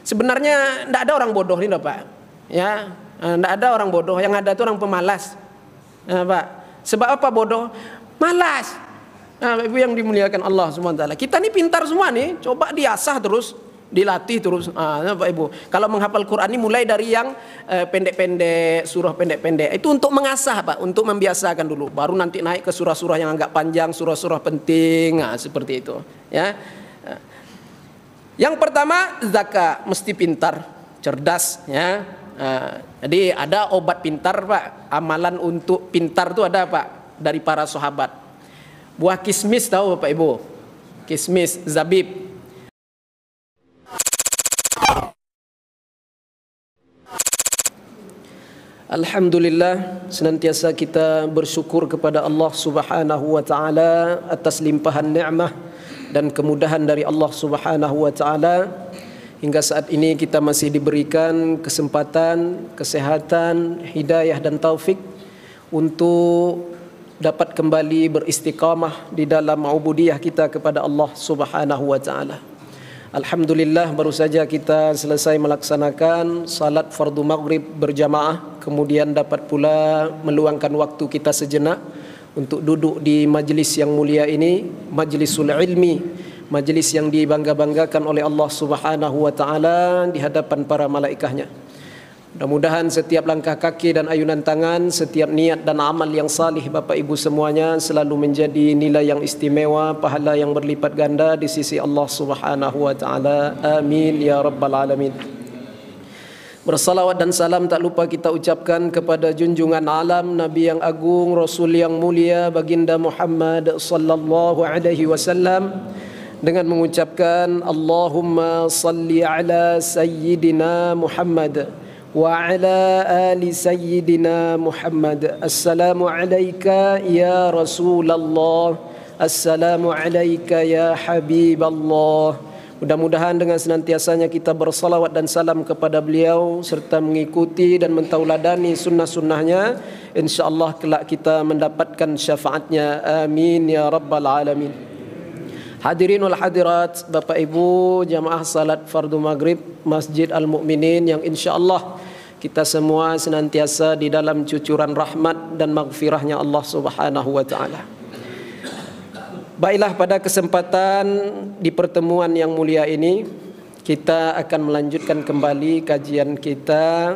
Sebenarnya tidak ada orang bodoh ini, Pak. Ya, tidak ada orang bodoh. Yang ada itu orang pemalas, Pak. Sebab apa bodoh? Malas. Ibu yang dimuliakan Allah SWT. Kita ini pintar semua nih. Coba diasah terus, dilatih terus. Pak Ibu. Kalau menghafal Quran ini mulai dari yang pendek-pendek, surah pendek-pendek. Itu untuk mengasah, Pak. Untuk membiasakan dulu. Baru nanti naik ke surah-surah yang agak panjang, surah-surah penting. Seperti itu. Ya. Yang pertama, zakat mesti pintar, cerdas, ya. Jadi ada obat pintar, Pak. Amalan untuk pintar itu ada, Pak, dari para sahabat. Buah kismis, tahu Bapak Ibu? Kismis, zabib. Alhamdulillah, senantiasa kita bersyukur kepada Allah Subhanahu wa taala atas limpahan nikmat dan kemudahan dari Allah Subhanahu wa taala. Hingga saat ini kita masih diberikan kesempatan, kesehatan, hidayah dan taufik untuk dapat kembali beristiqamah di dalam ubudiyah kita kepada Allah Subhanahu wa taala. Alhamdulillah, baru saja kita selesai melaksanakan salat fardu maghrib berjamaah, kemudian dapat pula meluangkan waktu kita sejenak untuk duduk di majlis yang mulia ini, majlisul ilmi, majlis yang dibangga-banggakan oleh Allah Subhanahu wa taala di hadapan para malaikatnya. Mudah-mudahan setiap langkah kaki dan ayunan tangan, setiap niat dan amal yang salih Bapak Ibu semuanya selalu menjadi nilai yang istimewa, pahala yang berlipat ganda di sisi Allah Subhanahu wa taala. Amin ya rabbal alamin. Bersalawat dan salam tak lupa kita ucapkan kepada junjungan alam, Nabi yang agung, Rasul yang mulia, baginda Muhammad sallallahu alaihi wasallam, dengan mengucapkan Allahumma salli ala sayyidina Muhammad wa ala ali sayyidina Muhammad. Assalamu alayka ya Rasulullah, assalamu alayka ya Habiballah. Mudah-mudahan dengan senantiasanya kita bersalawat dan salam kepada beliau serta mengikuti dan mentauladani sunnah-sunnahnya, insyaAllah kelak kita mendapatkan syafaatnya. Amin ya rabbal alamin. Hadirin wal hadirat, Bapak Ibu jamaah salat fardu maghrib Masjid Al-Mu'minin yang insyaAllah kita semua senantiasa di dalam cucuran rahmat dan maghfirahnya Allah Subhanahu wa ta'ala. Baiklah, pada kesempatan di pertemuan yang mulia ini kita akan melanjutkan kembali kajian kita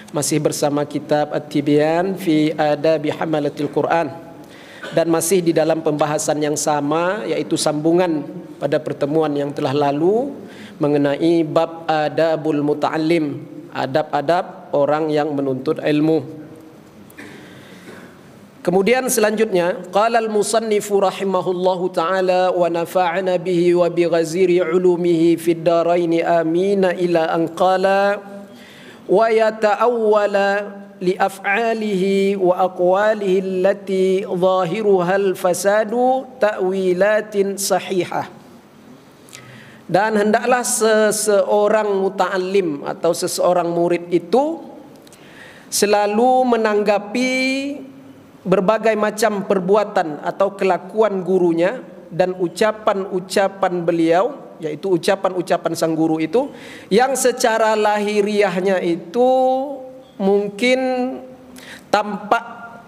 masih bersama kitab At-Tibyan fi Adabi Hamalatil Quran, dan masih di dalam pembahasan yang sama, yaitu sambungan pada pertemuan yang telah lalu mengenai bab adabul muta'allim, adab-adab orang yang menuntut ilmu. Kemudian selanjutnya, qala al-musannifu rahimahullahu ta'ala wa nafa'ana bihi wa bi ghaziri ulumihi fid daraini amina, ila an qala wa yata'awwala li af'alihi wa aqwalihi allati zahiruha al-fasadu ta'wilatin sahihah. Dan hendaklah seseorang muta'allim atau seseorang murid itu selalu menanggapi berbagai macam perbuatan atau kelakuan gurunya dan ucapan-ucapan beliau, yaitu ucapan-ucapan sang guru itu yang secara lahiriahnya itu mungkin tampak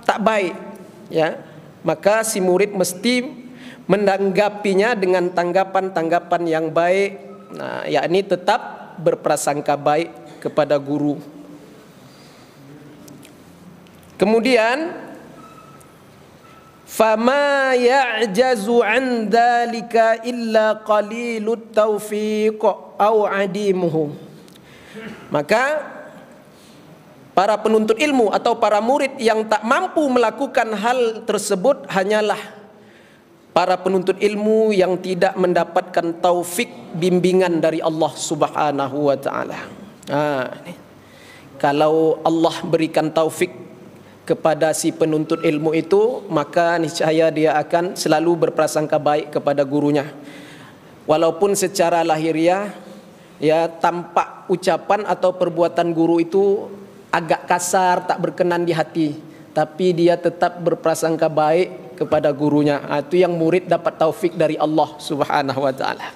tak baik, ya. Maka si murid mesti menanggapinya dengan tanggapan-tanggapan yang baik, yakni tetap berprasangka baik kepada guru. Kemudian fama ya'jazu an dzalika illa qalilut taufiq au adimuhu. Maka para penuntut ilmu atau para murid yang tak mampu melakukan hal tersebut hanyalah para penuntut ilmu yang tidak mendapatkan taufik, bimbingan dari Allah Subhanahu wa taala. Kalau Allah berikan taufik kepada si penuntut ilmu itu, maka niscaya dia akan selalu berprasangka baik kepada gurunya. Walaupun secara lahiriah ya tampak ucapan atau perbuatan guru itu agak kasar, tak berkenan di hati, tapi dia tetap berprasangka baik kepada gurunya. Itu yang murid dapat taufik dari Allah Subhanahu wa taala.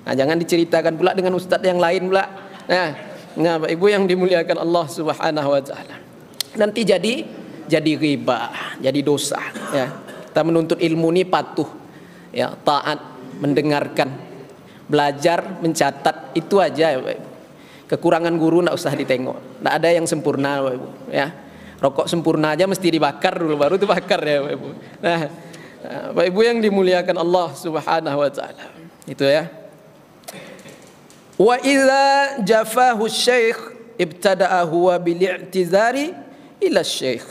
Jangan diceritakan pula dengan ustaz yang lain pula. Nah, Bapak Ibu yang dimuliakan Allah Subhanahu wa taala. Nanti jadi riba, jadi dosa ya. Kita menuntut ilmu ini patuh ya, taat, mendengarkan, belajar, mencatat, itu aja ya, Bapak Ibu. Kekurangan guru enggak usah ditengok. Enggak ada yang sempurna, Bapak Ibu ya. Rokok sempurna aja mesti dibakar dulu baru itu bakar ya, Bapak Ibu. Nah, Bapak Ibu yang dimuliakan Allah Subhanahu wa taala. Itu ya. Wa idza jafahu syekh ibtada'a huwa bil i'tizari ila syekh.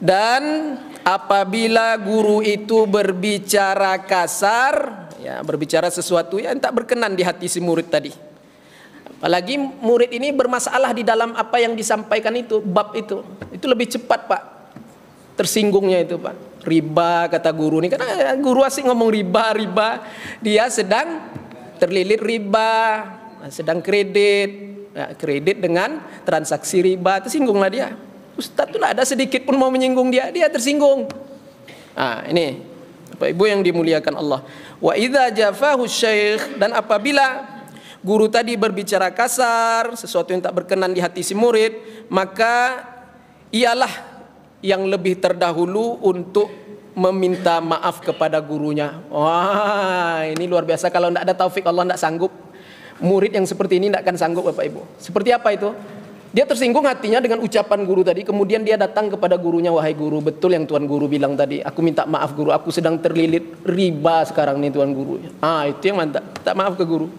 Dan apabila guru itu berbicara kasar, ya berbicara sesuatu yang tak berkenan di hati si murid tadi. Apalagi murid ini bermasalah di dalam apa yang disampaikan itu, bab itu lebih cepat Pak tersinggungnya itu Pak. Riba kata guru ini, karena guru asik ngomong riba, dia sedang terlilit riba, sedang kredit dengan transaksi riba, tersinggunglah dia. Ustadz tuh tidak ada sedikit pun mau menyinggung dia tersinggung. Nah ini Bapak Ibu yang dimuliakan Allah. Wa idza jafahu syekh, dan apabila guru tadi berbicara kasar, sesuatu yang tak berkenan di hati si murid, maka ialah yang lebih terdahulu untuk meminta maaf kepada gurunya. Wah, ini luar biasa. Kalau tidak ada taufik Allah tidak sanggup. Murid yang seperti ini tidak akan sanggup Bapak Ibu. Seperti apa itu? Dia tersinggung hatinya dengan ucapan guru tadi, kemudian dia datang kepada gurunya, wahai guru, betul yang Tuan Guru bilang tadi, aku minta maaf guru, aku sedang terlilit riba sekarang nih Tuan Guru. Itu yang mantap, tak maaf ke guru.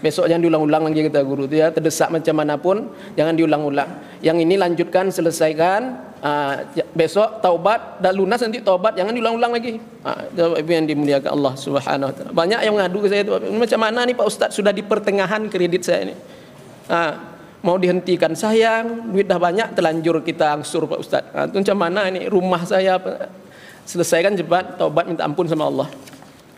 Besok jangan diulang-ulang lagi kata guru itu ya, terdesak macam manapun jangan diulang-ulang. Yang ini lanjutkan, selesaikan, besok taubat, dah lunas nanti taubat, jangan diulang-ulang lagi. Ibu yang dimuliakan Allah Subhanahu wa taala. Banyak yang mengadu ke saya itu, macam mana nih Pak Ustadz, sudah di pertengahan kredit saya ini. Mau dihentikan, sayang, duit dah banyak, terlanjur kita angsur Pak Ustadz. Itu macam mana ini, rumah saya selesaikan cepat, taubat, minta ampun sama Allah.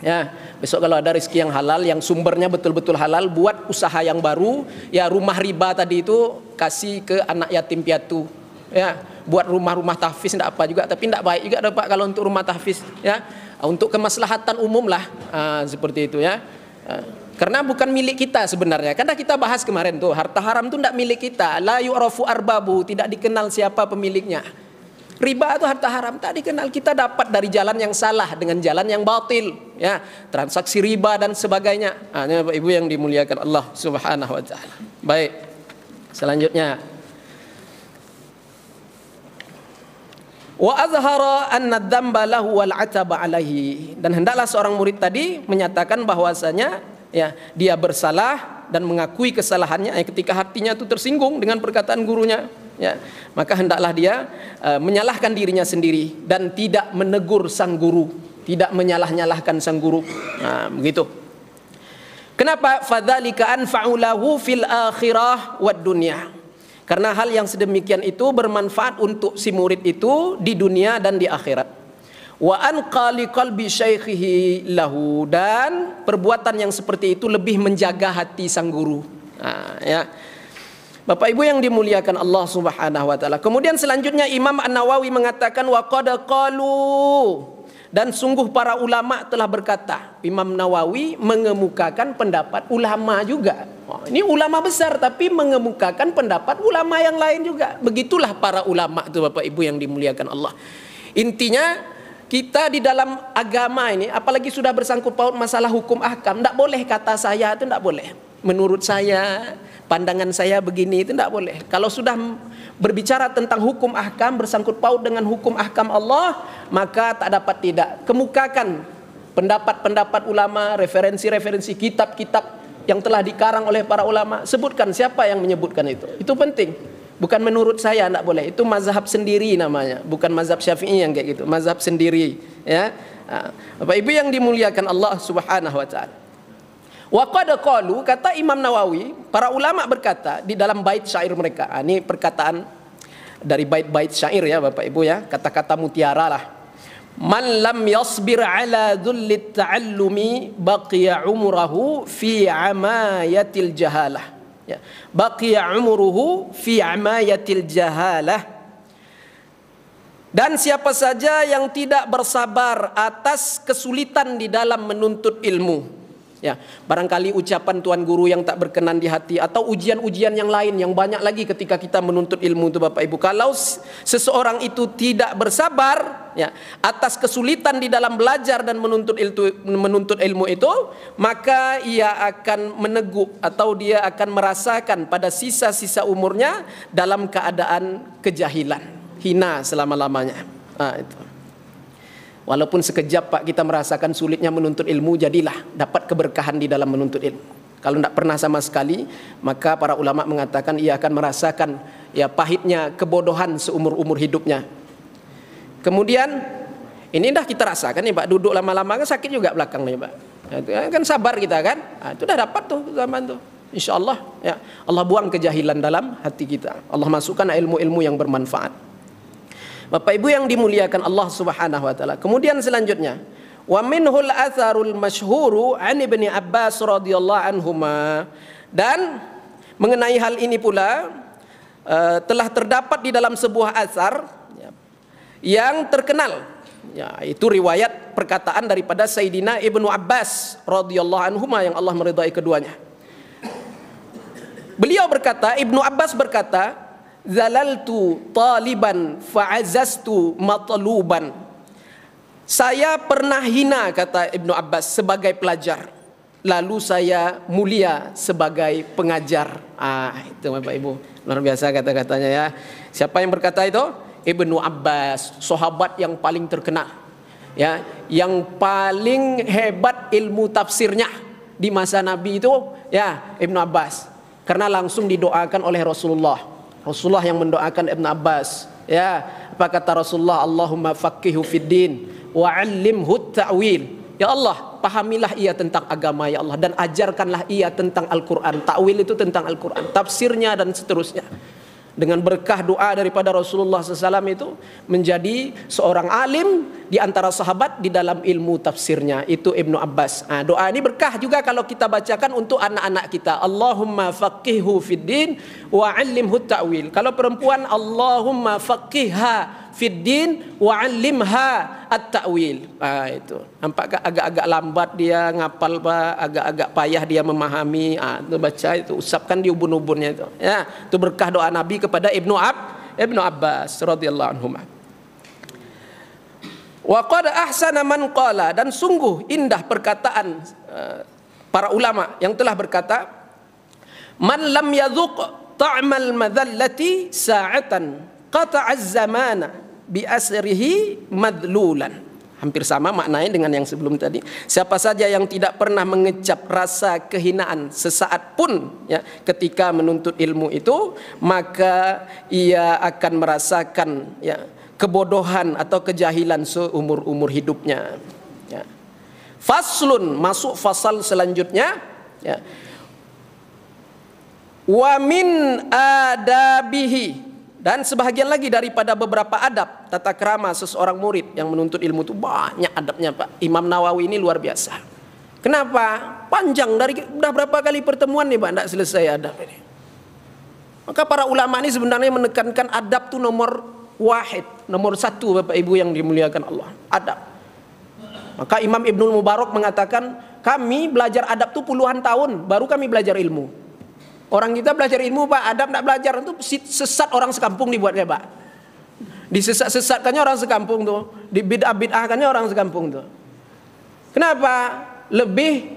Ya, besok kalau ada rezeki yang halal, yang sumbernya betul-betul halal, buat usaha yang baru. Ya, rumah riba tadi itu kasih ke anak yatim piatu. Ya, buat rumah-rumah tahfiz tidak apa juga, tapi tidak baik juga Pak kalau untuk rumah tahfiz. Ya, untuk kemaslahatan umum lah, seperti itu ya. Karena bukan milik kita sebenarnya. Karena kita bahas kemarin tuh, harta haram itu tidak milik kita. La yu'rafu arbabu, tidak dikenal siapa pemiliknya. Riba itu harta haram, tak dikenal, kita dapat dari jalan yang salah dengan jalan yang batil, ya, transaksi riba dan sebagainya. Ini Bapak Ibu yang dimuliakan Allah Subhanahu wa taala. Baik. Selanjutnya, wa azhara anna dzamba lahu wal 'ataba alaihi, dan hendaklah seorang murid tadi menyatakan bahwasanya ya dia bersalah dan mengakui kesalahannya ketika hatinya itu tersinggung dengan perkataan gurunya. Ya, maka hendaklah dia menyalahkan dirinya sendiri dan tidak menegur sang guru, tidak menyalah-nyalahkan sang guru. Begitu. Kenapa? Fadzalika anfa'u lahu fil akhirah wad dunya. Karena hal yang sedemikian itu bermanfaat untuk si murid itu di dunia dan di akhirat. Wa anqa liqalbi syaikhihi lahu, dan perbuatan yang seperti itu lebih menjaga hati sang guru. Ya. Bapak Ibu yang dimuliakan Allah Subhanahu wa taala. Kemudian selanjutnya Imam An-Nawawi mengatakan wa qad qalu, dan sungguh para ulama telah berkata. Imam Nawawi mengemukakan pendapat ulama juga. Ini ulama besar tapi mengemukakan pendapat ulama yang lain juga. Begitulah para ulama itu Bapak Ibu yang dimuliakan Allah. Intinya kita di dalam agama ini, apalagi sudah bersangkut paut masalah hukum ahkam, tidak boleh kata saya itu, tidak boleh. Menurut saya, pandangan saya begini, itu tidak boleh. Kalau sudah berbicara tentang hukum ahkam, bersangkut paut dengan hukum ahkam Allah, maka tak dapat tidak. Kemukakan pendapat-pendapat ulama, referensi-referensi kitab-kitab yang telah dikarang oleh para ulama. Sebutkan siapa yang menyebutkan itu. Itu penting. Bukan menurut saya, tidak boleh. Itu mazhab sendiri namanya. Bukan mazhab Syafi'i yang kayak gitu. Mazhab sendiri. Ya. Bapak Ibu yang dimuliakan Allah Subhanahu wa taala. Wa qad qalu, kata Imam Nawawi, para ulama berkata di dalam bait syair mereka. Ini perkataan dari bait-bait syair ya Bapak Ibu ya, kata-kata mutiara lah. Man lam yasbir ala dhullit ta'allumi baqiya umruhu fi amayatil jahalah. Ya. Baqiya umruhu fi amayatil jahalah. Dan siapa saja yang tidak bersabar atas kesulitan di dalam menuntut ilmu, Ya, barangkali ucapan tuan guru yang tak berkenan di hati atau ujian-ujian yang lain yang banyak lagi ketika kita menuntut ilmu itu Bapak Ibu. Kalau seseorang itu tidak bersabar ya atas kesulitan di dalam belajar dan menuntut ilmu itu, maka ia akan meneguk atau dia akan merasakan pada sisa-sisa umurnya dalam keadaan kejahilan, hina selama-lamanya. Itu. Walaupun sekejap Pak kita merasakan sulitnya menuntut ilmu, jadilah dapat keberkahan di dalam menuntut ilmu. Kalau tidak pernah sama sekali, maka para ulama mengatakan ia akan merasakan ya pahitnya kebodohan seumur-umur hidupnya. Kemudian ini dah kita rasakan nih Pak, duduk lama-lama kan sakit juga belakang nih Pak. Itu kan sabar kita kan. Itu dah dapat tuh zaman tuh. Insyaallah ya Allah buang kejahilan dalam hati kita. Allah masukkan ilmu-ilmu yang bermanfaat. Bapak Ibu yang dimuliakan Allah Subhanahu wa taala. Kemudian selanjutnya, wa minhul atharul masyhuru an Ibnu Abbas radhiyallahu anhuma. Dan mengenai hal ini pula telah terdapat di dalam sebuah atsar yang terkenal, yaitu riwayat perkataan daripada Sayyidina Ibnu Abbas radhiyallahu anhuma yang Allah meridai keduanya. Beliau berkata, Ibnu Abbas berkata, zalaltu taliban fa'azastu matluban. Saya pernah hina, kata Ibnu Abbas, sebagai pelajar, lalu saya mulia sebagai pengajar. Itu Bapak Ibu, luar biasa kata-katanya ya. Siapa yang berkata itu? Ibnu Abbas, sahabat yang paling terkenal ya, yang paling hebat ilmu tafsirnya di masa Nabi itu ya Ibnu Abbas, karena langsung didoakan oleh Rasulullah yang mendoakan Ibnu Abbas ya. Apa kata Rasulullah? Allahumma faqihu fid din wa 'allimhu ta'wil. Ya Allah, pahamilah ia tentang agama ya Allah, dan ajarkanlah ia tentang Al-Qur'an. Ta'wil itu tentang Al-Qur'an, tafsirnya dan seterusnya. Dengan berkah doa daripada Rasulullah SAW itu menjadi seorang alim di antara sahabat di dalam ilmu tafsirnya, itu Ibnu Abbas. Doa ini berkah juga kalau kita bacakan untuk anak-anak kita. Allahumma faqihhu fid din wa 'allimhu ta'wil. Kalau perempuan, Allahumma faqihha fid din wa 'allimha at-ta'wil. Itu. Nampak agak-agak lambat dia ngapal Pak, agak-agak payah dia memahami. Itu baca, itu usapkan di ubun-ubunnya itu. Ya, itu berkah doa Nabi kepada Ibnu Abbas radhiyallahu anhu. Wa qad ahsana man qala, dan sungguh indah perkataan para ulama yang telah berkata, man lam yadhuq ta'mal madallati sa'atan qata'az zamana bi asrihi madlulan. Hampir sama maknanya dengan yang sebelum tadi. Siapa saja yang tidak pernah mengecap rasa kehinaan sesaat pun ya ketika menuntut ilmu itu, maka ia akan merasakan ya kebodohan atau kejahilan seumur-umur hidupnya ya. Faslun, masuk fasal selanjutnya ya. Wa min adabihi, dan sebahagian lagi daripada beberapa adab tata krama seseorang murid yang menuntut ilmu itu banyak adabnya Pak. Imam Nawawi ini luar biasa. Kenapa? Panjang, dari udah berapa kali pertemuan nih Pak, tidak selesai adab ini. Maka para ulama ini sebenarnya menekankan adab itu nomor wahid, nomor satu Bapak Ibu yang dimuliakan Allah, adab. Maka Imam Ibnul Mubarak mengatakan, kami belajar adab itu puluhan tahun baru kami belajar ilmu. Orang kita belajar ilmu Pak, adab tidak belajar, itu sesat orang sekampung dibuatnya Pak. Disesat-sesatkannya orang sekampung tuh, dibid'ah-bid'ahkannya orang sekampung tuh. Kenapa? Lebih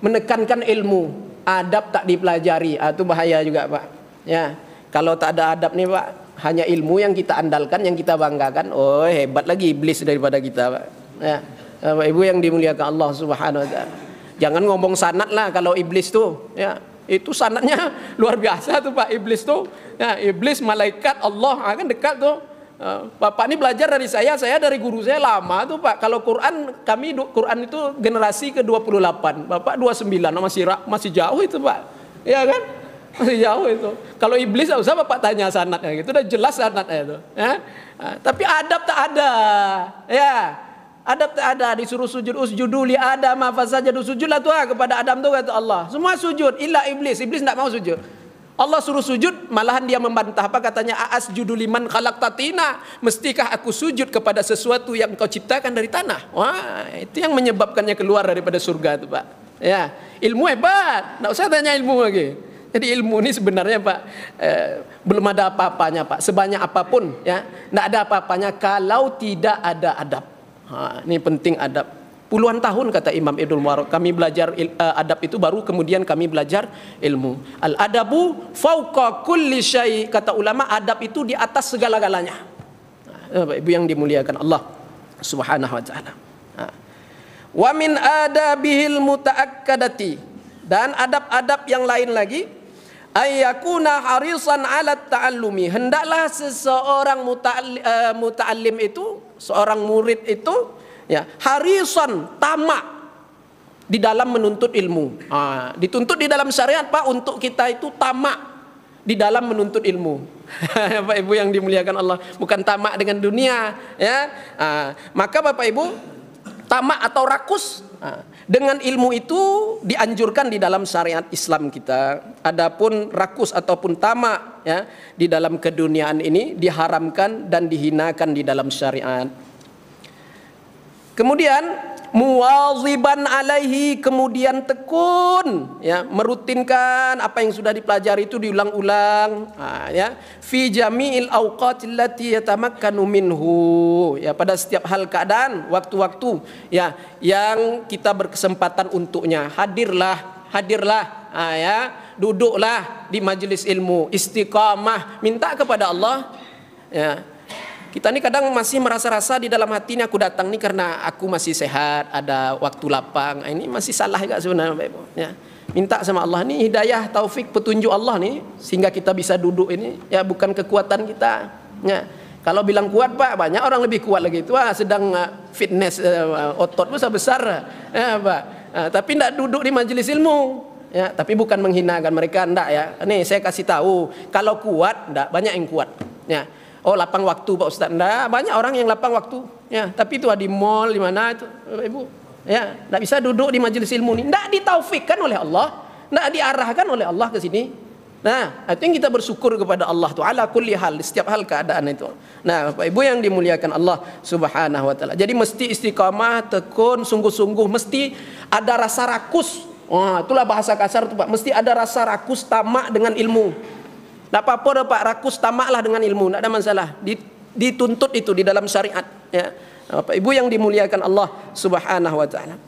menekankan ilmu, adab tak dipelajari. Itu bahaya juga Pak. Ya, kalau tak ada adab nih Pak, hanya ilmu yang kita andalkan, yang kita banggakan. Oh hebat lagi iblis daripada kita Pak. Ya, Bapak Ibu yang dimuliakan Allah Subhanahu Wa Taala. Jangan ngomong sanad lah kalau iblis tuh. Ya. Itu sanadnya luar biasa tuh Pak, iblis tuh ya, iblis, malaikat, Allah kan dekat tuh. Bapak ini belajar dari saya dari guru saya lama tuh Pak. Kalau Quran, kami Quran itu generasi ke-28, Bapak 29, masih jauh itu Pak. Ya kan? Masih jauh itu. Kalau iblis enggak usah Bapak tanya sanadnya, gitu udah jelas sanadnya itu ya. Tapi adab tak ada ya. Adab tak ada, disuruh sujud, usjudu li Adam fasajadu, sujudlah tuh kepada Adam tuh kata Allah. Semua sujud, illa iblis. Iblis tidak mau sujud. Allah suruh sujud, malahan dia membantah. Apa katanya? Asjudu liman khalaqtatina. Mestikah aku sujud kepada sesuatu yang kau ciptakan dari tanah? Wah, itu yang menyebabkannya keluar daripada surga itu Pak. Ya, ilmu hebat. Nggak usah tanya ilmu lagi. Jadi ilmu ini sebenarnya Pak belum ada apa-apanya Pak. Sebanyak apapun ya, nggak ada apa-apanya kalau tidak ada adab. Ini penting adab. Puluhan tahun kata Imam Ibnul Mubarak kami belajar adab itu, baru kemudian kami belajar ilmu. Al adabu fauqa kulli syai, kata ulama adab itu di atas segala-galanya. Bapak Ibu yang dimuliakan Allah Subhanahu wa taala. Wa min adabihil mutaakkadati, dan adab-adab yang lain lagi, ayyakuna harisan ala ta'allumi, hendaklah seseorang muta'allim itu, seorang murid itu ya, harisan, tamak di dalam menuntut ilmu. Dituntut di dalam syariat Pak untuk kita itu tamak di dalam menuntut ilmu. Bapak Ibu yang dimuliakan Allah, bukan tamak dengan dunia ya. Maka Bapak Ibu, tamak atau rakus dengan ilmu itu dianjurkan di dalam syariat Islam kita. Adapun rakus ataupun tamak ya di dalam keduniaan ini diharamkan dan dihinakan di dalam syariat. Kemudian muwaziban alaihi, kemudian tekun ya, merutinkan apa yang sudah dipelajari itu diulang-ulang ya, fi jami'il awqatil lati yatamakkanu minhu, ya pada setiap hal keadaan, waktu-waktu ya yang kita berkesempatan untuknya. Hadirlah ya, duduklah di majelis ilmu, istiqamah, minta kepada Allah ya. Kita ini kadang masih merasa-rasa di dalam hati ini, aku datang nih karena aku masih sehat, ada waktu lapang. Ini masih salah juga sebenarnya Bapak Ibu ya. Minta sama Allah nih hidayah, taufik, petunjuk Allah nih sehingga kita bisa duduk ini ya, bukan kekuatan kita ya. Kalau bilang kuat Pak, banyak orang lebih kuat lagi itu. Sedang fitness otot besar ya Pak. Tapi tidak duduk di majelis ilmu ya, tapi bukan menghinakan mereka, enggak ya. Nih saya kasih tahu, kalau kuat enggak banyak yang kuat ya. Oh lapang waktu Pak Ustaz, enggak, banyak orang yang lapang waktu ya, tapi itu di mall di mana itu Bapak Ibu ya, enggak bisa duduk di majelis ilmu ini, enggak ditaufikkan oleh Allah, enggak diarahkan oleh Allah ke sini. Nah, itu yang kita bersyukur kepada Allah tuh ala kulli hal, setiap hal keadaan itu. Nah, Bapak Ibu yang dimuliakan Allah Subhanahu wa taala. Jadi mesti istiqamah, tekun, sungguh-sungguh, mesti ada rasa rakus. Wah, itulah bahasa kasar tuh Pak, mesti ada rasa rakus, tamak dengan ilmu. Tidak apa-apa Pak, rakus tamaklah dengan ilmu, tidak ada masalah. Dituntut itu di dalam syariat ya. Bapak Ibu yang dimuliakan Allah Subhanahu wa taala.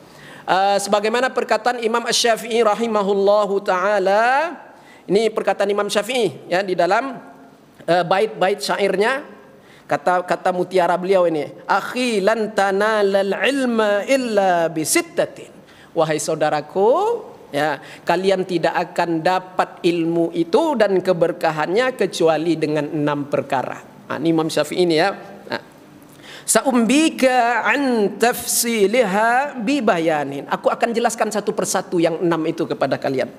Sebagaimana perkataan Imam Asy-Syafi'i rahimahullahu taala, ini perkataan Imam Syafi'i ya di dalam bait-bait syairnya, kata mutiara beliau ini, akhi lan tanalal ilma illa bisittatin, wahai saudaraku ya, kalian tidak akan dapat ilmu itu dan keberkahannya kecuali dengan 6 perkara. Ini Imam Syafi'i ini ya. Sa'umbika an tafsiliha bi bayanin. Aku akan jelaskan satu persatu yang 6 itu kepada kalian.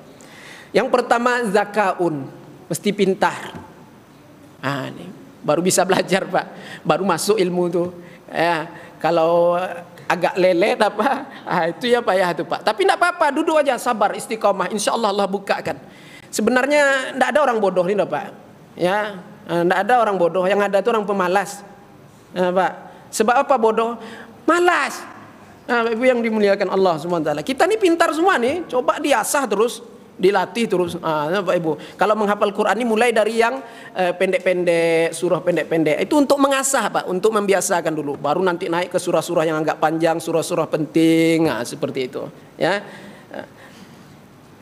Yang pertama zakaun, mesti pintar. Ini baru bisa belajar Pak, baru masuk ilmu tuh. Ya, kalau agak lelet apa, itu ya payah tuh Pak. Tapi tidak apa-apa, duduk aja, sabar, istiqomah. Insya Allah Allah bukakan. Sebenarnya tidak ada orang bodoh ini Pak. Ya, tidak ada orang bodoh. Yang ada itu orang pemalas. Ya, Pak. Sebab apa bodoh? Malas. Ibu yang dimuliakan Allah SWT. Kita ini pintar semua nih. Coba diasah terus, dilatih terus. Bapak Ibu, kalau menghafal Quran ini mulai dari yang pendek-pendek, surah pendek-pendek, itu untuk mengasah Pak, untuk membiasakan dulu, baru nanti naik ke surah-surah yang agak panjang, surah-surah penting, seperti itu ya.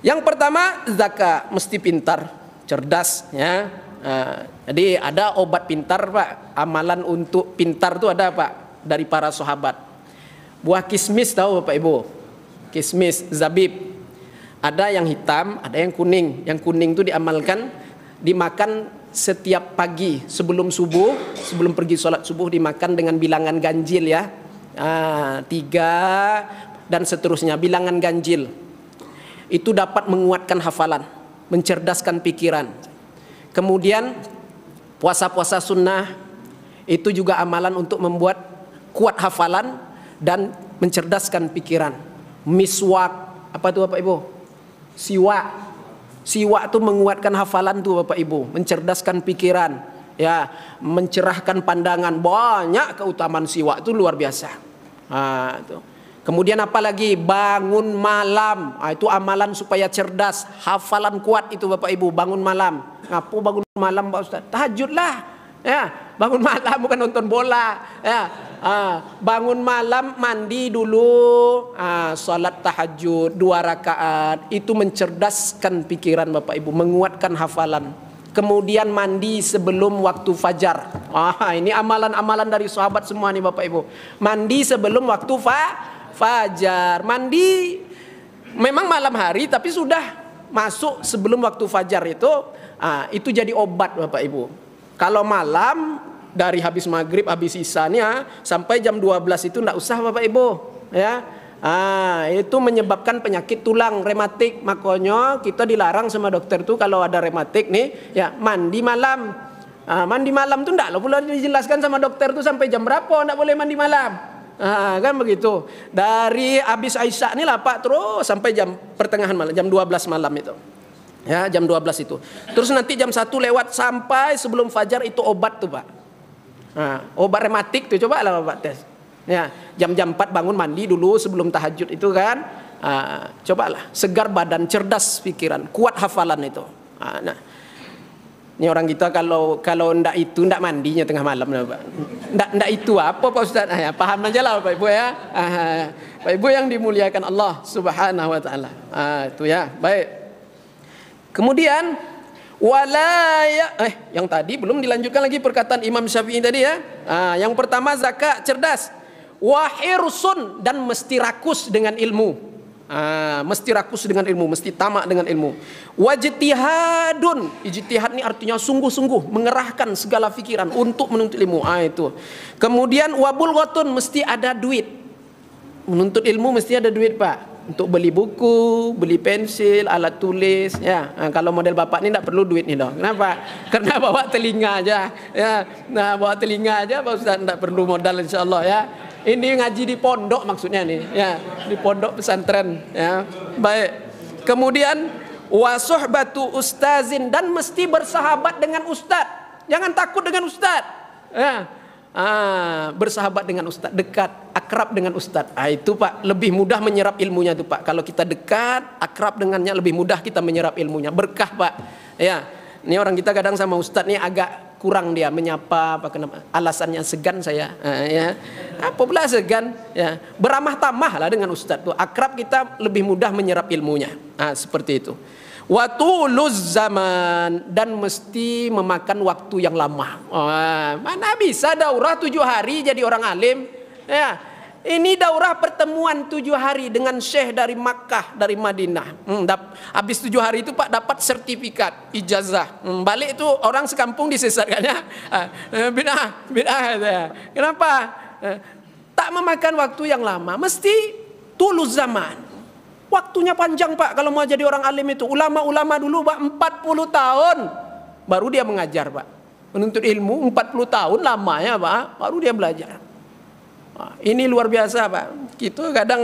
Yang pertama zakat, mesti pintar, cerdas ya. Jadi ada obat pintar Pak, amalan untuk pintar itu ada Pak dari para sahabat. Buah kismis tahu Bapak Ibu, kismis, zabib. Ada yang hitam, ada yang kuning. Yang kuning itu diamalkan, dimakan setiap pagi sebelum subuh, sebelum pergi sholat subuh dimakan dengan bilangan ganjil ya. 3 dan seterusnya, bilangan ganjil. Itu dapat menguatkan hafalan, mencerdaskan pikiran. Kemudian puasa-puasa sunnah itu juga amalan untuk membuat kuat hafalan dan mencerdaskan pikiran. Miswak, apa itu Bapak Ibu? Siwak itu menguatkan hafalan tuh Bapak Ibu, mencerdaskan pikiran, ya, mencerahkan pandangan. Banyak keutamaan siwak itu luar biasa. Tuh. Kemudian apa lagi? Bangun malam. Itu amalan supaya cerdas, hafalan kuat itu Bapak Ibu, bangun malam. Ngapu bangun malam Pak Ustaz? Tahajud lah. Ya, bangun malam bukan nonton bola. Ya. Bangun malam, mandi dulu, salat tahajud 2 rakaat. Itu mencerdaskan pikiran Bapak Ibu, menguatkan hafalan. Kemudian mandi sebelum waktu fajar. Ini amalan-amalan dari sahabat semua nih Bapak Ibu. Mandi sebelum waktu fajar. Mandi memang malam hari tapi sudah masuk sebelum waktu fajar itu jadi obat Bapak Ibu. Kalau malam dari habis maghrib, habis isanya sampai jam 12 itu enggak usah Bapak Ibu, ya. Itu menyebabkan penyakit tulang rematik. Makanya kita dilarang sama dokter tuh kalau ada rematik nih, ya mandi malam. Mandi malam tuh enggak boleh dijelaskan sama dokter tuh sampai jam berapa enggak boleh mandi malam. Kan begitu. Dari habis Aisyah nih lah Pak terus sampai jam pertengahan malam, jam 12 malam itu. Ya, jam 12 itu. Terus nanti jam 1 lewat sampai sebelum fajar itu obat tuh Pak. Obat rematik tuh coba lah Bapak tes. Ya, jam 4 bangun mandi dulu sebelum tahajud itu kan. Cobalah segar badan, cerdas pikiran, kuat hafalan itu. Nah, ini orang kita kalau ndak itu ndak mandinya tengah malam Pak. Ndak itu apa Pak Ustaz? Ya, paham aja lah Bapak Ibu ya. Bapak Ibu yang dimuliakan Allah Subhanahu wa taala. Itu ya, baik. Kemudian yang tadi belum dilanjutkan lagi perkataan Imam Syafi'i tadi ya. Yang pertama zakat cerdas, wahirsun dan mesti rakus dengan ilmu. Mesti rakus dengan ilmu, mesti tamak dengan ilmu. Wajtihadun, ijtihad ini artinya sungguh-sungguh mengerahkan segala pikiran untuk menuntut ilmu. Itu. Kemudian wabulghatun, mesti ada duit. Menuntut ilmu mesti ada duit Pak. Untuk beli buku, beli pensil, alat tulis, ya. Kalau model bapak ini tidak perlu duit nih dong. Kenapa? Karena bawa telinga aja, ya. Nah, bawa telinga aja, Pak Ustaz tidak perlu modal, insya Allah ya. Ini ngaji di pondok maksudnya nih, ya, di pondok pesantren, ya. Baik. Kemudian wasuhbatu ustazin, dan mesti bersahabat dengan ustaz. Jangan takut dengan ustaz, ya. Bersahabat dengan ustaz, dekat, akrab dengan ustaz. Itu Pak lebih mudah menyerap ilmunya tuh Pak. Kalau kita dekat, akrab dengannya lebih mudah kita menyerap ilmunya. Berkah Pak. Ya, ini orang kita kadang sama ustaz nih agak kurang dia menyapa. Apa kenapa? Alasannya segan saya. Ya, apa pula segan? Ya, beramah tamah lah dengan ustaz tuh. Akrab kita lebih mudah menyerap ilmunya. Seperti itu. Watuluz zaman, dan mesti memakan waktu yang lama. Mana bisa daurah 7 hari jadi orang alim? Ya, ini daurah pertemuan 7 hari dengan syekh dari Makkah, dari Madinah. Habis 7 hari itu Pak dapat sertifikat ijazah. Balik itu orang sekampung disesatkannya. Bid'ah. Kenapa? Tak memakan waktu yang lama, mesti tuluz zaman. Waktunya panjang Pak kalau mau jadi orang alim itu. Ulama-ulama dulu Pak 40 tahun baru dia mengajar Pak. Menuntut ilmu 40 tahun lamanya Pak, baru dia belajar. Ini luar biasa Pak. Kita kadang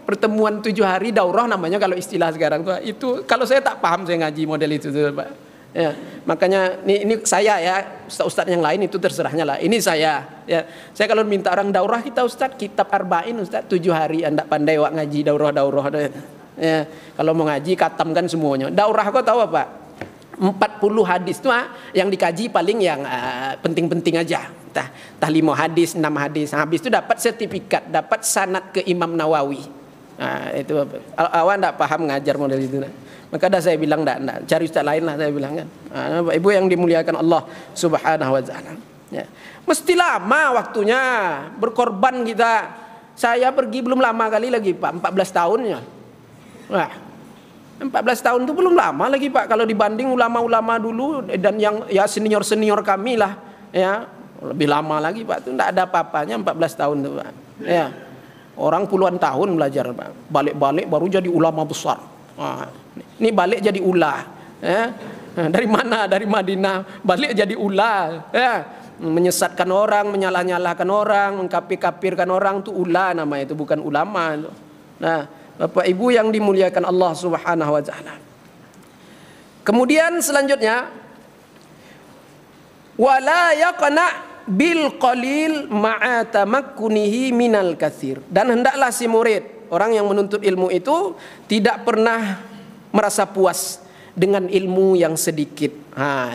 pertemuan 7 hari daurah namanya kalau istilah sekarang Pak. Itu kalau saya tak paham saya ngaji model itu tuh Pak. Ya, makanya ini saya ya, ustaz yang lain itu terserahnya lah. Ini saya ya. Saya kalau minta orang daurah kita ustaz kitab arba'in ustaz 7 hari anda pandai wak ngaji daurah. Ya, kalau mau ngaji katamkan semuanya. Daurah kau tahu apa? 40 hadis tuh yang dikaji paling yang penting-penting aja. Tah 5 hadis, 6 hadis. Habis itu dapat sertifikat, dapat sanad ke Imam Nawawi. Itu awak enggak paham ngajar model itu. Maka dah saya bilang enggak, cari ustaz lain lah saya bilang kan. Bapak Ibu yang dimuliakan Allah Subhanahu wa taala. Ya. Mesti lama waktunya, berkorban kita. Saya pergi belum lama kali lagi Pak, 14 tahunnya. Wah. 14 tahun itu belum lama lagi Pak kalau dibanding ulama-ulama dulu dan yang ya senior-senior kami lah ya. Lebih lama lagi Pak, itu enggak ada apa-apanya 14 tahun itu Pak. Ya. Orang puluhan tahun belajar Pak. Balik-balik baru jadi ulama besar. Ini balik jadi ulah ya. Dari mana? Dari Madinah balik jadi ulah ya. Menyesatkan orang, menyalah-nyalahkan orang, mengkafir-kafirkan orang itu ulah namanya, itu bukan ulama itu. Nah Bapak Ibu yang dimuliakan Allah Subhanahu wa taala. Kemudian selanjutnya wala yaqna bil qalil ma'a tamakkunihi minal katsir. Dan hendaklah si murid, orang yang menuntut ilmu itu tidak pernah merasa puas dengan ilmu yang sedikit.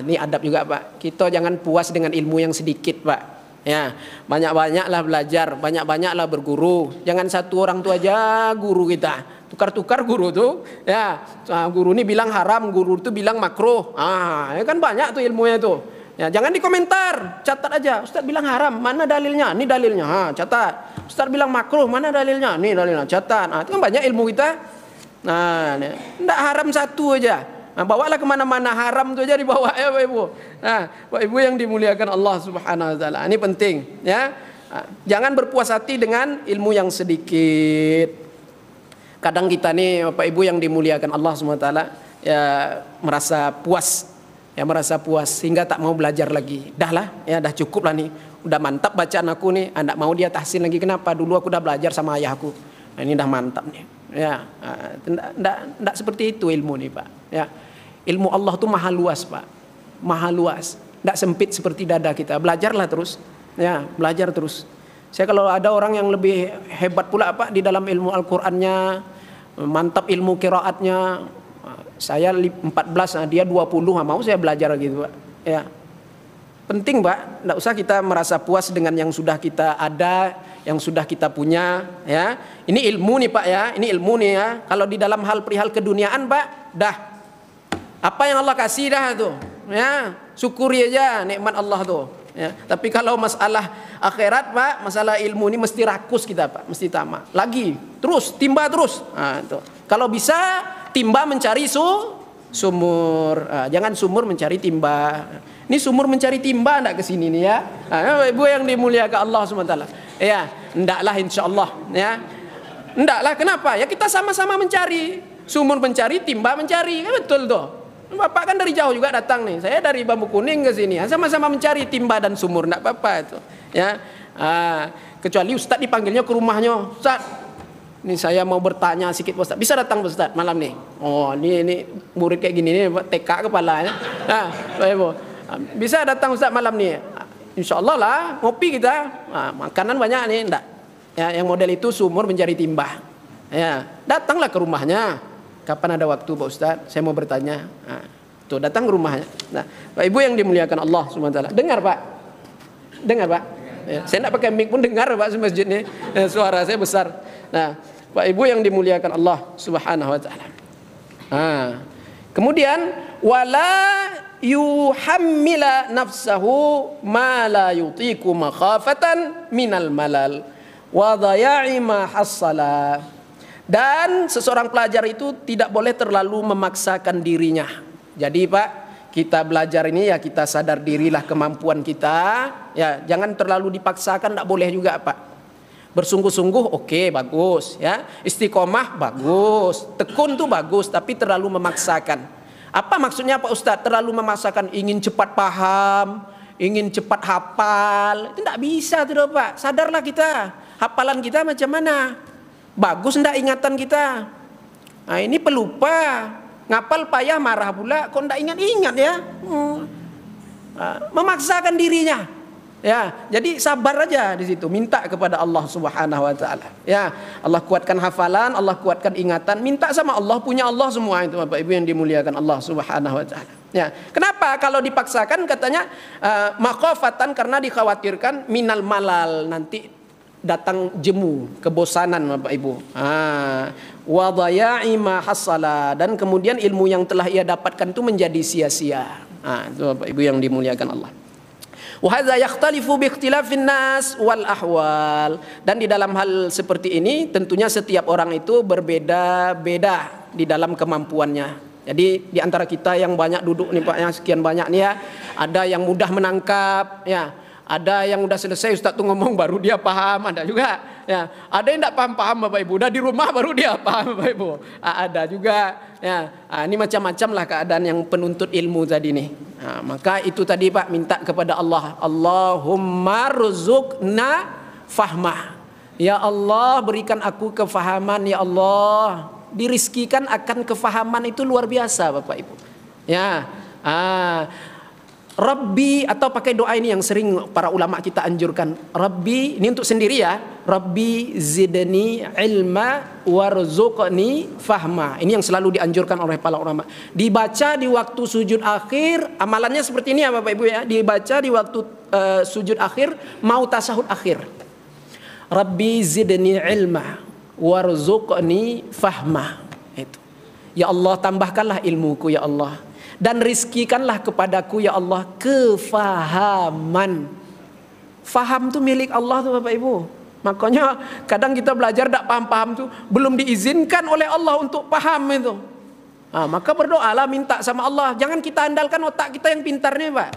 Ini adab juga Pak. Kita jangan puas dengan ilmu yang sedikit Pak. Ya, banyak-banyaklah belajar, banyak-banyaklah berguru. Jangan satu orang tu aja guru kita. Tukar-tukar guru tuh. Ya, guru ini bilang haram, guru itu bilang makruh. Ya kan banyak tuh ilmunya tuh. Ya, jangan di komentar, catat aja. Ustaz bilang haram, mana dalilnya? Ini dalilnya. Catat. Ustaz bilang makruh, mana dalilnya? Ini dalilnya. Catat. Itu kan banyak ilmu kita. Enggak haram satu aja. Bawalah kemana-mana, haram itu aja dibawa ya Bapak Ibu. Bapak Ibu yang dimuliakan Allah Subhanahu Wa Taala, ini penting ya. Jangan berpuas hati dengan ilmu yang sedikit. Kadang kita nih Bapak Ibu yang dimuliakan Allah Subhanahu Wa Taala ya merasa puas sehingga tak mau belajar lagi. Dah cukup lah nih. Udah mantap bacaan aku nih, enggak mau dia tahsin lagi. Kenapa? Dulu aku udah belajar sama ayahku. Ini dah mantap nih. Ya, enggak seperti itu ilmu nih Pak. Ya. Ilmu Allah tuh maha luas Pak, maha luas, tidak sempit seperti dada kita. Belajarlah terus, ya belajar terus. Saya kalau ada orang yang lebih hebat pula Pak di dalam ilmu Al-Qur'annya, mantap ilmu qiraatnya, saya 14, dia 20, mau saya belajar gitu Pak. Ya, penting Pak, tidak usah kita merasa puas dengan yang sudah kita ada, yang sudah kita punya. Ya, ini ilmu nih Pak ya, ini ilmu nih ya. Kalau di dalam hal perihal keduniaan Pak, dah. Apa yang Allah kasih dah tuh, ya syukuri aja nikmat Allah tuh. Ya. Tapi kalau masalah akhirat Pak, masalah ilmu ini mesti rakus kita Pak, mesti tamak. Lagi, terus timba terus. Tuh. Kalau bisa timba mencari sumur, jangan sumur mencari timba. Ini sumur mencari timba enggak ke sini nih ya. Ibu yang dimuliakan Allah SWT. Ya, endaklah insyaallah ya. Endaklah kenapa? Ya kita sama-sama mencari. Sumur mencari, timba mencari. Betul tuh. Bapak kan dari jauh juga datang nih. Saya dari Bambu Kuning ke sini. Sama-sama mencari timba dan sumur, enggak apa-apa itu. Ya. Kecuali Ustaz dipanggilnya ke rumahnya. Ustaz, ini saya mau bertanya sedikit Ustaz. Bisa datang Ustaz malam nih? Oh, ini murid kayak gini nih, TK kepalanya. Bapak Ibu. Bisa datang Ustaz malam nih? Insyaallah lah, ngopi kita. Makanan banyak nih, enggak. Ya, yang model itu sumur mencari timba. Ya, datanglah ke rumahnya. Kapan ada waktu Pak Ustaz? Saya mau bertanya. Tuh datang ke rumahnya. Nah, Pak Ibu yang dimuliakan Allah SWT. Dengar Pak. Dengar Pak. Ya, saya tidak pakai mic pun dengar Pak di masjid ini. Suara saya besar. Nah, Pak Ibu yang dimuliakan Allah Subhanahu Wa Taala. Kemudian wala yuhammila nafsahu ma la yutiku makhafatan minal malal wa dhaya'i ma hassala. Dan seseorang pelajar itu tidak boleh terlalu memaksakan dirinya. Jadi Pak, kita belajar ini ya kita sadar dirilah kemampuan kita. Ya, jangan terlalu dipaksakan, tidak boleh juga Pak. Bersungguh-sungguh oke, bagus ya. Istiqomah bagus, tekun tuh bagus, tapi terlalu memaksakan. Apa maksudnya Pak Ustadz? Terlalu memaksakan, ingin cepat paham, ingin cepat hafal. Itu tidak bisa tuh Pak. Sadarlah kita, hafalan kita macam mana? Bagus ndak ingatan kita? Ini pelupa, ngapal payah marah pula, kok ndak ingat-ingat ya? Memaksakan dirinya. Ya, jadi sabar aja di situ, minta kepada Allah Subhanahu Wa Taala. Ya, Allah kuatkan hafalan, Allah kuatkan ingatan, minta sama Allah, punya Allah semua itu Bapak Ibu yang dimuliakan Allah Subhanahu Wa Taala. Ya, kenapa kalau dipaksakan katanya makhafatan karena dikhawatirkan minal malal, nanti datang jemu, kebosanan Bapak Ibu. Wa dhaya'i ma hasala, dan kemudian ilmu yang telah ia dapatkan itu menjadi sia-sia. Itu Bapak Ibu yang dimuliakan Allah. Wa hadza yakhtalifu bi ikhtilafin nas wal ahwal, dan di dalam hal seperti ini tentunya setiap orang itu berbeda-beda di dalam kemampuannya. Jadi di antara kita yang banyak duduk nih Pak, yang sekian banyak nih ya, ada yang mudah menangkap ya. Ada yang udah selesai Ustaz tuh ngomong baru dia paham, ada juga ya. Ada yang tidak paham Bapak Ibu, udah di rumah baru dia paham Bapak Ibu. Ada juga ya. Ini macam-macam lah keadaan yang penuntut ilmu tadi nih. Maka itu tadi Pak, minta kepada Allah, Allahumma rzuqna fahmah. Ya Allah, berikan aku kefahaman ya Allah. Dirizkikan akan kefahaman itu luar biasa Bapak Ibu. Ya. Rabbi, atau pakai doa ini yang sering para ulama kita anjurkan. Rabbi, ini untuk sendiri ya. Rabbi zidni ilma warzuqni fahma. Ini yang selalu dianjurkan oleh para ulama. Dibaca di waktu sujud akhir, amalannya seperti ini ya Bapak Ibu ya. Dibaca di waktu sujud akhir, mau tasahud akhir. Rabbi zidni ilma warzuqni fahma. Itu. Ya Allah, tambahkanlah ilmuku ya Allah. Dan rizkikanlah kepadaku ya Allah kefahaman. Faham tuh milik Allah tuh Bapak Ibu. Makanya kadang kita belajar tidak paham-paham tuh belum diizinkan oleh Allah untuk paham itu. Maka berdoalah, minta sama Allah. Jangan kita andalkan otak kita yang pintar nih Pak.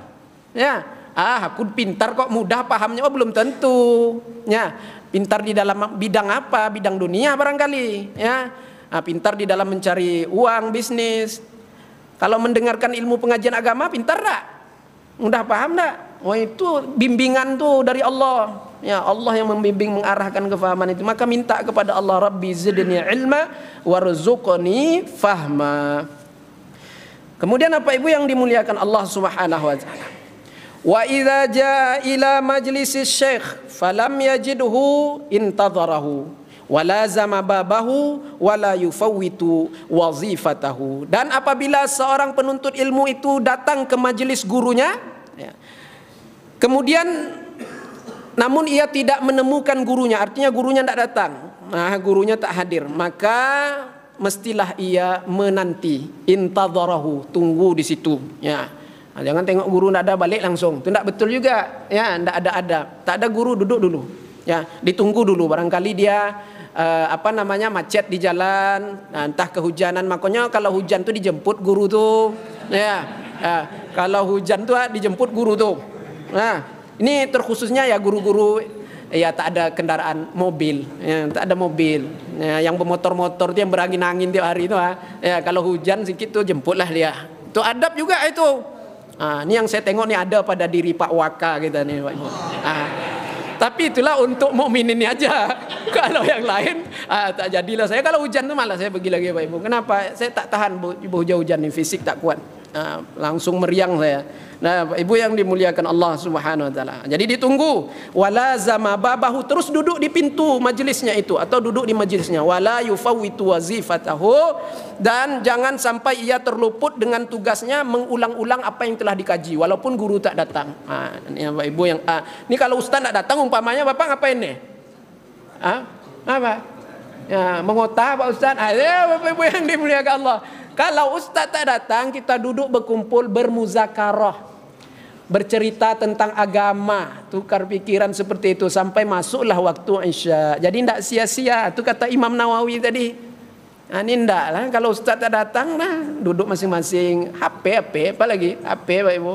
Ya, aku pintar kok mudah pahamnya, belum tentu. Ya, pintar di dalam bidang apa? Bidang dunia barangkali. Ya, pintar di dalam mencari uang, bisnis. Kalau mendengarkan ilmu pengajian agama, pintar tak? Mudah paham tak? Wah, itu bimbingan tuh dari Allah. Ya, Allah yang membimbing, mengarahkan kefahaman itu. Maka minta kepada Allah, Rabbi zidni ilma warzuqni fahma. Kemudian apa Ibu yang dimuliakan Allah Subhanahu wa taala? Wa idza jaa ila majlisis syekh falam yajidhu intadharahu walazama babahu wala yufawwitu wazifatahu. Dan apabila seorang penuntut ilmu itu datang ke majelis gurunya, ya, kemudian namun ia tidak menemukan gurunya, artinya gurunya tidak datang, gurunya tak hadir, maka mestilah ia menanti, intadharahu, tunggu di situ, ya. Jangan tengok guru tidak ada balik langsung, itu tidak betul juga, ya. Tak ada guru, duduk dulu, ya, ditunggu dulu, barangkali dia macet di jalan, entah kehujanan. Makanya kalau hujan tuh dijemput guru tuh, ya. Kalau hujan tuh dijemput guru tuh. Nah, ini terkhususnya ya guru-guru ya tak ada kendaraan mobil, ya, tak ada mobil. Ya, yang bermotor-motor tuh yang berangin-angin tiap hari itu, ya, kalau hujan sedikit tuh jemputlah dia. Itu adab juga itu. Ini yang saya tengok nih ada pada diri Pak Waka kita nih Pak. Tapi itulah untuk mukmin ini aja. Kalau yang lain tak jadilah saya. Kalau hujan tuh malah saya pergi lagi Pak Ibu. Kenapa? Saya tak tahan hujan nih, fisik tak kuat. Langsung meriang saya. Nah, Pak Ibu yang dimuliakan Allah Subhanahu wa taala. Jadi ditunggu, wala zama babahu, terus duduk di pintu majelisnya itu atau duduk di majelisnya. Wala yufawwitu wazifatahu, dan jangan sampai ia terluput dengan tugasnya mengulang-ulang apa yang telah dikaji walaupun guru tak datang. Ini Pak Ibu yang ini kalau ustaz tak datang umpamanya Bapak ngapain nih? Apa? Ya, mengotah Pak Ustaz. Ya, Bapak Ibu yang dimuliakan Allah. Kalau ustaz tak datang, kita duduk berkumpul bermuzakarah, bercerita tentang agama, tukar pikiran seperti itu sampai masuklah waktu Isya. Jadi tidak sia-sia. Itu kata Imam Nawawi tadi. Ini tidak lah. Kalau ustaz tak datang, duduk masing-masing. HP, apalagi HP Pak Ibu.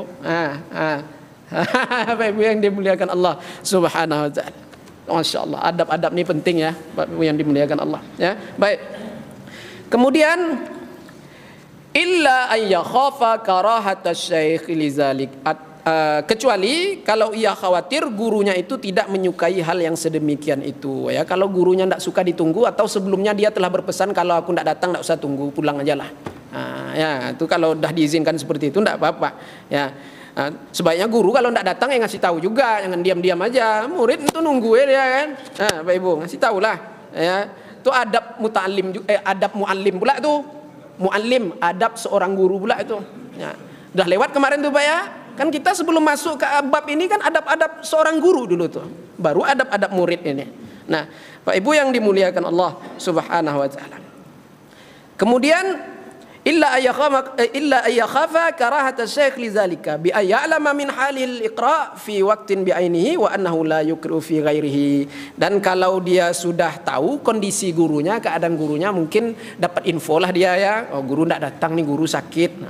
Bapak Ibu yang dimuliakan Allah Subhanahu wa taala. Masya Allah, adab-adab ini penting ya, Bapak Ibu yang dimuliakan Allah. Ya, baik. Kemudian illa ayyakhafa karahata syekh lizalik, kecuali kalau ia khawatir gurunya itu tidak menyukai hal yang sedemikian itu, ya. Kalau gurunya tidak suka ditunggu atau sebelumnya dia telah berpesan kalau aku tidak datang tidak usah tunggu, pulang aja lah. Ya, itu kalau dah diizinkan seperti itu tidak apa-apa, ya. Sebaiknya guru kalau tidak datang ya ngasih tahu juga, jangan diam-diam aja. Murid itu nunggu ya kan. Bapak Ibu ngasih tahu lah, ya. Itu adab muta'allim, adab muallim pula tuh. Muallim, adab seorang guru pula itu. Ya. Udah lewat kemarin tuh Pak ya. Kan kita sebelum masuk ke bab ini kan adab-adab seorang guru dulu tuh. Baru adab-adab murid ini. Nah, Pak Ibu yang dimuliakan Allah Subhanahu wa taala. Kemudian illa ayyakhafa karahata syekh lidzalika bi ayya'lama min halil iqra fi waqtin bi ainihi wa annahu la yukru fi ghairihi. Dan kalau dia sudah tahu kondisi gurunya, keadaan gurunya, mungkin dapat info lah dia ya, oh guru tidak datang nih, guru sakit.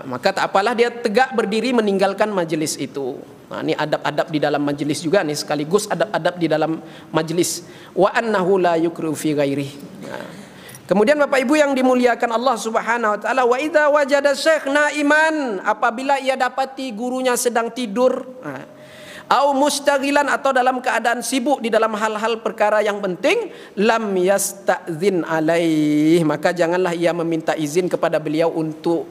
Maka tak apalah dia tegak berdiri meninggalkan majelis itu. Ini adab-adab di dalam majelis juga nih, sekaligus adab-adab di dalam majelis. Wa annahu la yukru fi ghairihi. Kemudian Bapak Ibu yang dimuliakan Allah Subhanahu wa taala, wa idza wajada syekh naiman, apabila ia dapati gurunya sedang tidur, au mustaghilan, atau dalam keadaan sibuk di dalam hal-hal perkara yang penting, lam yasta'zin alaih, maka janganlah ia meminta izin kepada beliau untuk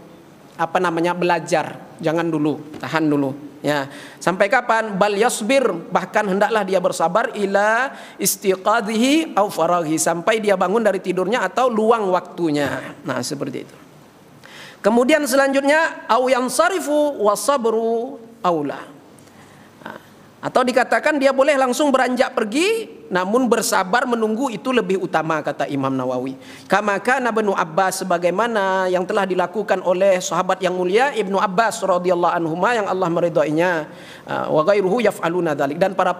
belajar, jangan dulu, tahan dulu. Ya, sampai kapan? Bal yasbir, bahkan hendaklah dia bersabar ila istiqadhihi au faraghi, sampai dia bangun dari tidurnya atau luang waktunya. Nah, seperti itu. Kemudian selanjutnya au yansarifu wasabru aula. Atau dikatakan dia boleh langsung beranjak pergi, namun bersabar menunggu itu lebih utama, kata Imam Nawawi. Kama kana Ibnu Abbas, sebagaimana yang telah dilakukan oleh sahabat yang mulia Ibnu Abbas radhiyallahu anhuma yang Allah meridainya, wa ghairuhu yaf'aluna dzalik, dan para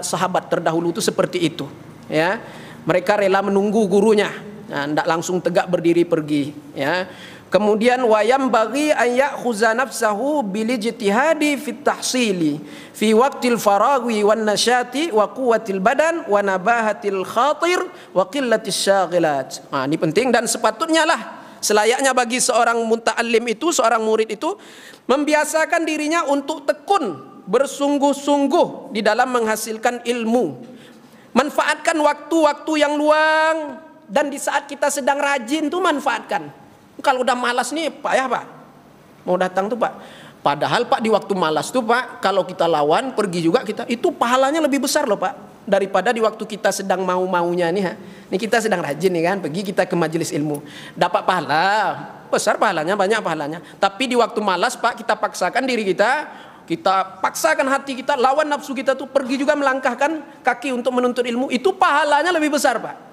sahabat terdahulu itu seperti itu, ya. Mereka rela menunggu gurunya, tidak langsung tegak berdiri pergi, ya. Kemudian wayam bagi ayak khuza nafsahu bil ijtihadi fit tahsili fi waqtil faraghi wan nasyati wa quwwatil badan wa nabahatil khatir wa qillatis syaghilat. Nah, ini penting dan sepatutnya lah selayaknya bagi seorang muta'allim itu, seorang murid itu membiasakan dirinya untuk tekun, bersungguh-sungguh di dalam menghasilkan ilmu. Manfaatkan waktu-waktu yang luang, dan di saat kita sedang rajin tuh manfaatkan. Kalau udah malas nih Pak, ya Pak, mau datang tuh Pak. Padahal Pak di waktu malas tuh Pak, kalau kita lawan pergi juga kita, itu pahalanya lebih besar loh Pak, daripada di waktu kita sedang mau-maunya nih. Ini kita sedang rajin nih kan, pergi kita ke majelis ilmu, dapat pahala besar, pahalanya banyak pahalanya. Tapi di waktu malas Pak, kita paksakan diri kita paksakan hati kita, lawan nafsu kita tuh pergi juga melangkahkan kaki untuk menuntut ilmu, itu pahalanya lebih besar Pak.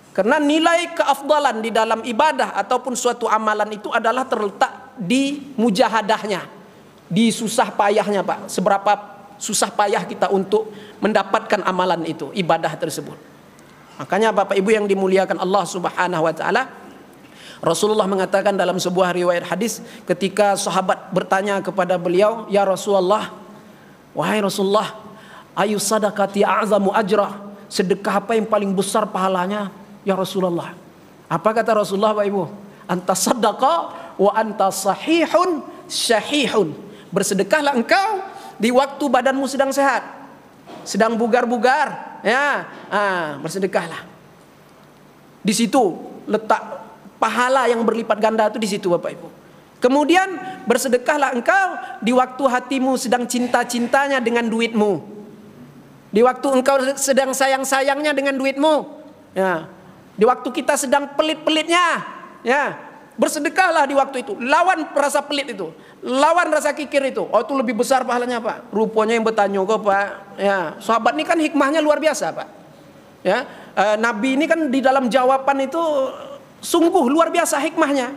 Karena nilai keafdalan di dalam ibadah ataupun suatu amalan itu adalah terletak di mujahadahnya, di susah payahnya Pak. Seberapa susah payah kita untuk mendapatkan amalan itu, ibadah tersebut. Makanya Bapak Ibu yang dimuliakan Allah Subhanahu wa taala, Rasulullah mengatakan dalam sebuah riwayat hadis, ketika sahabat bertanya kepada beliau, "Ya Rasulullah, wahai Rasulullah, ayu sadaqati a'zamu ajra?" Sedekah apa yang paling besar pahalanya? Ya Rasulullah. Apa kata Rasulullah Bapak Ibu? Anta saddaqa wa anta sahihun syahihun. Bersedekahlah engkau di waktu badanmu sedang sehat, sedang bugar-bugar, ya. Bersedekahlah. Di situ letak pahala yang berlipat ganda itu, di situ Bapak Ibu. Kemudian bersedekahlah engkau di waktu hatimu sedang cinta-cintanya dengan duitmu. Di waktu engkau sedang sayang-sayangnya dengan duitmu, ya. Di waktu kita sedang pelit-pelitnya, ya, bersedekahlah di waktu itu. Lawan rasa pelit itu, lawan rasa kikir itu. Oh, itu lebih besar pahalanya Pak. Rupanya yang bertanya kok Pak, ya, sahabat ini kan hikmahnya luar biasa Pak. Ya, Nabi ini kan di dalam jawaban itu sungguh luar biasa hikmahnya.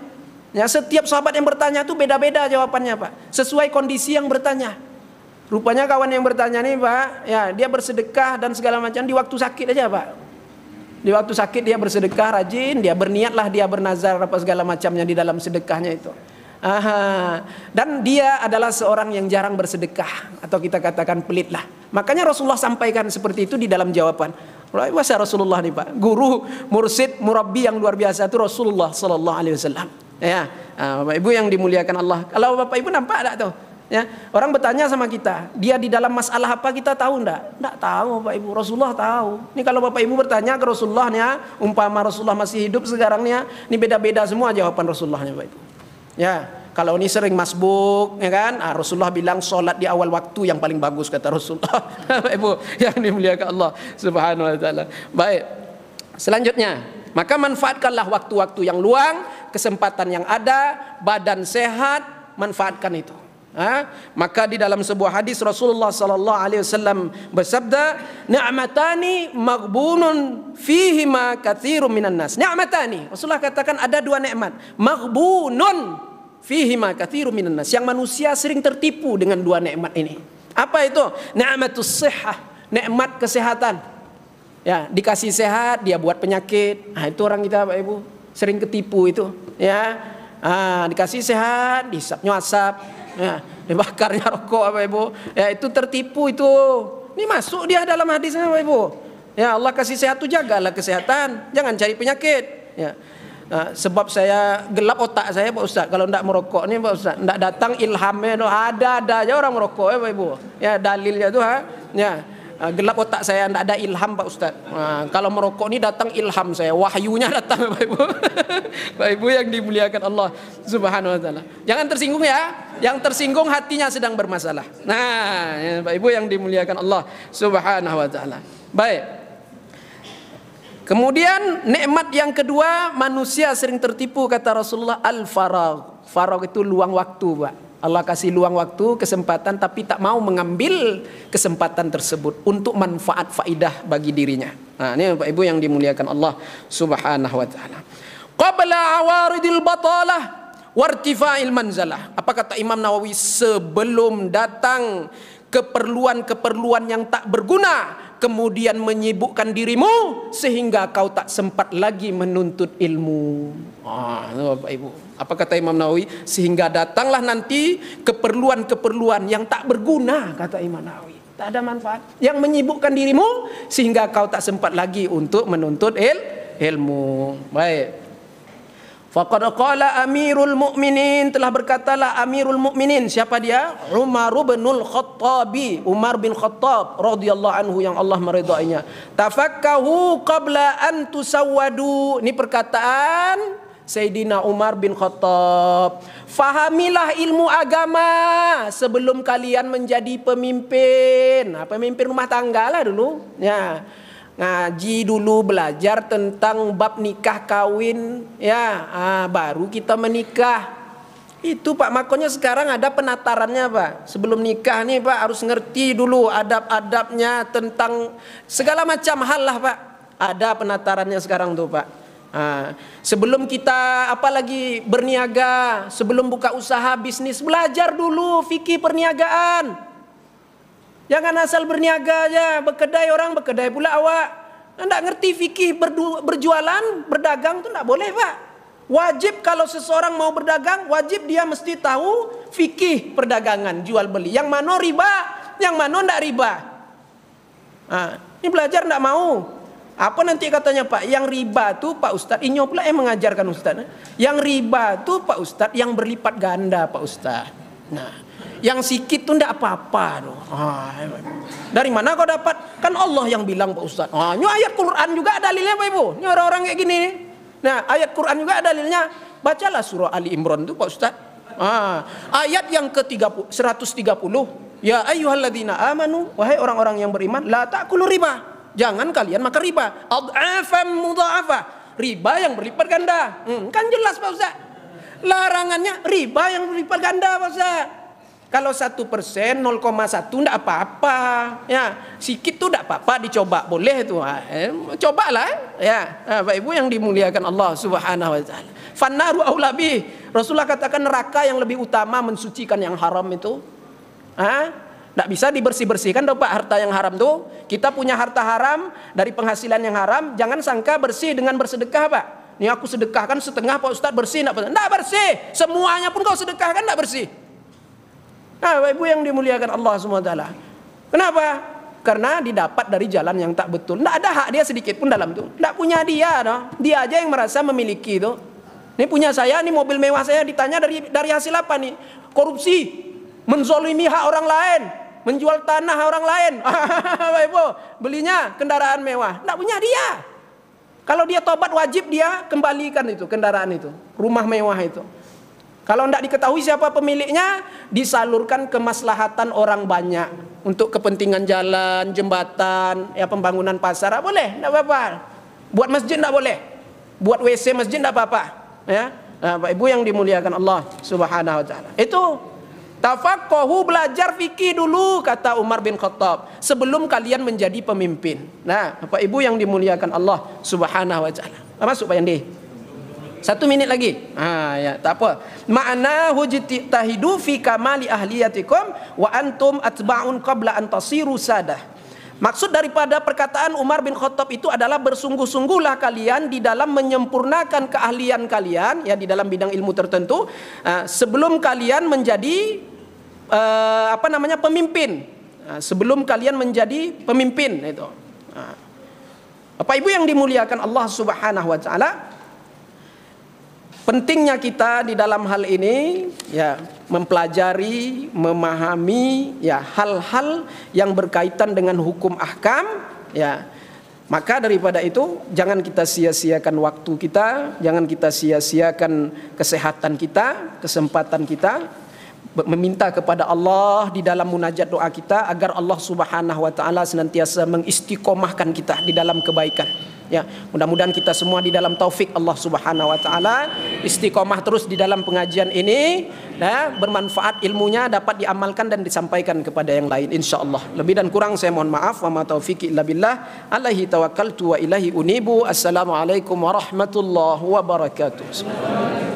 Ya, setiap sahabat yang bertanya itu beda-beda jawabannya Pak, sesuai kondisi yang bertanya. Rupanya kawan yang bertanya nih Pak, ya, dia bersedekah dan segala macam di waktu sakit aja Pak. Di waktu sakit dia bersedekah rajin, dia berniatlah, dia bernazar apa segala macamnya di dalam sedekahnya itu. Dan dia adalah seorang yang jarang bersedekah, atau kita katakan pelit lah. Makanya Rasulullah sampaikan seperti itu di dalam jawaban. Masa Rasulullah nih Pak, guru, mursid, murabbi yang luar biasa itu Rasulullah Sallallahu Alaihi Wasallam. Ya, Bapak Ibu yang dimuliakan Allah. Kalau Bapak Ibu nampak tak tuh? Ya, orang bertanya sama kita, dia di dalam masalah apa kita tahu enggak? Enggak tahu Bapak Ibu, Rasulullah tahu. Ini kalau Bapak Ibu bertanya ke Rasulullah nih, umpama Rasulullah masih hidup sekarang nih, ini beda-beda semua jawaban Rasulullahnya Bapak Ibu. Ya, kalau ini sering masbuk, ya kan? Rasulullah bilang sholat di awal waktu yang paling bagus, kata Rasulullah. Bapak Ibu yang dimuliakan Allah Subhanahu wa taala. Baik. Selanjutnya, maka manfaatkanlah waktu-waktu yang luang, kesempatan yang ada, badan sehat, manfaatkan itu. Maka di dalam sebuah hadis Rasulullah sallallahu alaihi wasallam bersabda, "Ni'matani maghbunun fihima katsirun minan nas." Ni'matani, Rasulullah katakan ada dua nikmat, maghbunun fihima katsirun minan nas, yang manusia sering tertipu dengan dua nikmat ini. Apa itu? Ni'matus shihah, nikmat kesehatan. Ya, dikasih sehat dia buat penyakit. Itu orang kita Bapak Ibu sering ketipu itu, ya. Dikasih sehat, dihisapnya asap. Ya, dibakarnya rokok Bapak Ibu. Ya, itu tertipu itu. Ini masuk dia dalam hadisnya Bapak Ibu. Ya, Allah kasih sehat tuh jagalah kesehatan, jangan cari penyakit. Ya. Sebab saya gelap otak saya Pak Ustaz, kalau enggak merokok nih Pak Ustaz, enggak datang ilhamnya, ada aja orang merokok ya Bapak Ibu. Ya, dalilnya tuh ya. Gelap otak saya, tidak ada ilham Pak Ustaz. Kalau merokok ini datang ilham saya, wahyunya datang Bapak Ibu. Bapak Ibu yang dimuliakan Allah Subhanahu wa taala. Jangan tersinggung ya. Yang tersinggung hatinya sedang bermasalah. Nah, ya, Bapak Ibu yang dimuliakan Allah Subhanahu wa taala. Baik. Kemudian nikmat yang kedua, manusia sering tertipu kata Rasulullah, al-faragh. Faragh itu luang waktu, Pak. Allah kasih luang waktu, kesempatan, tapi tak mau mengambil kesempatan tersebut untuk manfaat faidah bagi dirinya. Nah, ini Bapak Ibu yang dimuliakan Allah Subhanahu wa taala. Qabla awaridil batalah wartifa'il manzalah. Apa kata Imam Nawawi? Sebelum datang keperluan-keperluan yang tak berguna, kemudian menyibukkan dirimu sehingga kau tak sempat lagi menuntut ilmu. Bapak Ibu, apa kata Imam Nawawi? Sehingga datanglah nanti keperluan-keperluan yang tak berguna, kata Imam Nawawi. Tak ada manfaat, yang menyibukkan dirimu sehingga kau tak sempat lagi untuk menuntut ilmu. Baik. Faqad qala Amirul Mukminin, telah berkatalah Amirul Mukminin. Siapa dia? Umar bin Khattabi, Umar bin Khattab radhiyallahu anhu yang Allah meridainya. Tafakkahu qabla an tusawwadu. Ini perkataan Sayyidina Umar bin Khattab. Fahamilah ilmu agama sebelum kalian menjadi pemimpin. Pemimpin rumah tangga lah dulu. Ya. Ngaji dulu, belajar tentang bab nikah kawin, ya, baru kita menikah. Itu Pak, makanya sekarang ada penatarannya Pak. Sebelum nikah nih Pak harus ngerti dulu adab-adabnya tentang segala macam hal lah Pak. Ada penatarannya sekarang tuh Pak. Sebelum kita apalagi berniaga, sebelum buka usaha bisnis, belajar dulu fikih perniagaan. Jangan asal berniaga aja, berkedai orang berkedai pula awak. Nggak ngerti fikih berjualan, berdagang tuh nggak boleh Pak. Wajib kalau seseorang mau berdagang, wajib dia mesti tahu fikih perdagangan, jual beli. Yang mana riba, yang mana nggak riba. Ini belajar nggak mau. Apa nanti katanya Pak? Yang riba tuh Pak Ustadz, ini pula yang mengajarkan Ustadz. Yang riba tuh Pak Ustadz yang berlipat ganda Pak Ustadz. Nah. Yang sikit tuh ndak apa-apa. Dari mana kau dapat? Kan Allah yang bilang Pak Ustaz. Ini ayat Quran juga dalilnya Pak Ibu. Ini orang-orang kayak gini. Nah, ayat Quran juga dalilnya. Bacalah surah Ali Imran tuh Pak Ustaz. Ayat yang ke-130. Ya ayyuhalladzina amanu, wahai orang-orang yang beriman, la ta'kulu riba. Jangan kalian makan riba. Ad'afan mudha'afah. Riba yang berlipat ganda. Kan jelas Pak Ustaz. Larangannya riba yang berlipat ganda Pak Ustaz. Kalau 1%, 0,1 enggak apa-apa. Ya, sikit tuh enggak apa-apa, dicoba boleh tuh. Cobalah ya. Bapak Ibu yang dimuliakan Allah Subhanahu wa taala. Fannaru aula bih. Rasulullah katakan neraka yang lebih utama mensucikan yang haram itu. Enggak bisa dibersih-bersihkan dong Pak harta yang haram tuh. Kita punya harta haram dari penghasilan yang haram, jangan sangka bersih dengan bersedekah Pak. Ini aku sedekahkan setengah Pak Ustaz, bersih enggak bersih. Semuanya pun kau sedekahkan enggak bersih. Bapak Ibu yang dimuliakan Allah SWT. Kenapa? Karena didapat dari jalan yang tak betul. Tidak ada hak dia sedikit pun dalam itu. Tidak punya dia. No? Dia aja yang merasa memiliki itu. Ini punya saya, ini mobil mewah saya, ditanya dari hasil apa nih? Korupsi, menzolimi hak orang lain, menjual tanah orang lain. Bapak Ibu, belinya kendaraan mewah. Tidak punya dia. Kalau dia tobat wajib dia kembalikan itu kendaraan itu, rumah mewah itu. Kalau tidak diketahui siapa pemiliknya, disalurkan kemaslahatan orang banyak untuk kepentingan jalan, jembatan, ya pembangunan pasar, boleh, tidak apa-apa. Buat masjid tidak boleh, buat WC masjid tidak apa-apa. Ya, Bapak Ibu yang dimuliakan Allah Subhanahu wa taala. Itu tafaqahu, belajar fikih dulu kata Umar bin Khattab sebelum kalian menjadi pemimpin. Nah, Bapak Ibu yang dimuliakan Allah Subhanahu wa taala. Masuk Pak Yandi. 1 minit lagi. Ya, tak apa. Ma'na hujtahidu fi kamali ahliyatikum wa antum atba'un qabla an tasiru sadah. Maksud daripada perkataan Umar bin Khattab itu adalah bersungguh-sungguhlah kalian di dalam menyempurnakan keahlian kalian ya di dalam bidang ilmu tertentu sebelum kalian menjadi pemimpin. Sebelum kalian menjadi pemimpin itu. Bapak Ibu yang dimuliakan Allah Subhanahu wa taala, Pentingnya kita di dalam hal ini ya mempelajari, memahami ya hal-hal yang berkaitan dengan hukum ahkam ya. Maka daripada itu jangan kita sia-siakan waktu kita, jangan kita sia-siakan kesehatan kita, kesempatan kita, meminta kepada Allah di dalam munajat doa kita agar Allah Subhanahu wa taala senantiasa mengistiqomahkan kita di dalam kebaikan. Ya, mudah-mudahan kita semua di dalam taufik Allah Subhanahu wa taala istiqomah terus di dalam pengajian ini, ya, bermanfaat ilmunya dapat diamalkan dan disampaikan kepada yang lain insyaallah. Lebih dan kurang saya mohon maaf. Wa ma taufiqi illa billah. Alaihi tawakkaltu wa ilaihi unibu. Assalamualaikum warahmatullahi wabarakatuh.